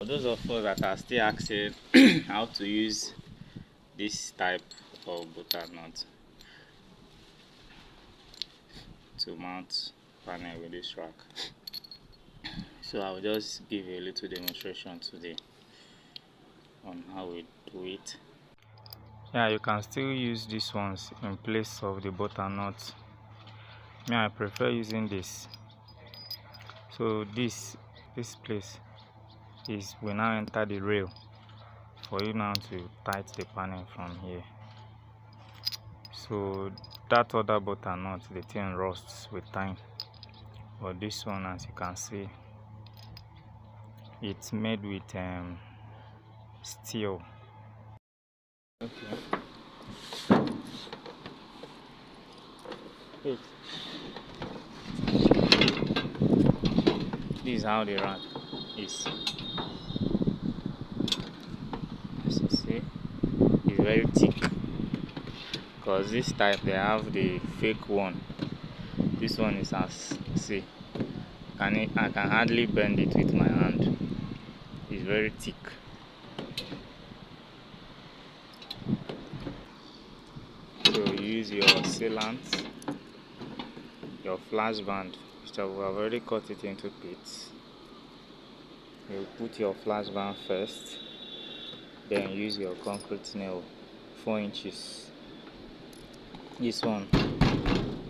For those of us that are still asking how to use this type of butternut to mount panel with this rack, so I'll just give you a little demonstration today on how we do it. Yeah, you can still use these ones in place of the butternut. Me, I prefer using this. So this place is we now enter the rail for you now to tight the panel from here. So that other butternut, the thing rusts with time, but this one, as you can see, it's made with steel. Okay. Wait. This is how the rack is. As you see, it's very thick, because this type they have the fake one. This one is as see. I can hardly bend it with my hand. It's very thick. So you use your sealant, your flash band, which I've already cut it into bits. You put your flash band first, then use your concrete nail, 4 inches. This one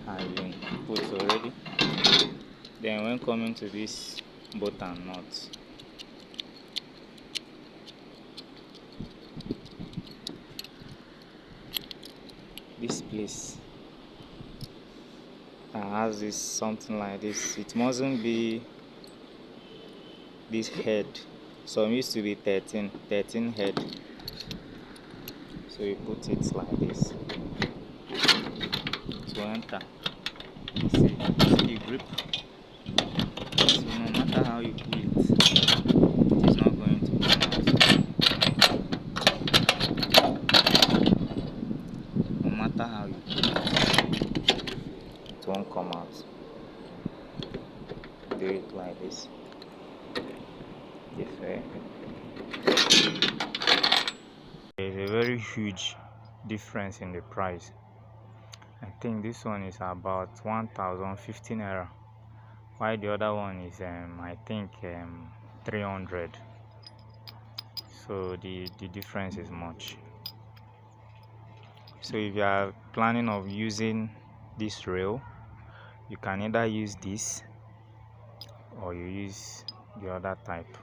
has been put already. Then when coming to this butternut, this place has this something like this. It mustn't be this head. Some used to be 13 head. So you put it like this to enter. See the grip. So no matter how you pull it, it is not going to come out. No matter how you pull it won't come out. Do it like this way. There's a very huge difference in the price. I think this one is about 1,015 naira, while the other one is I think 300. So the difference is much. So if you are planning of using this rail, you can either use this or you use the other type.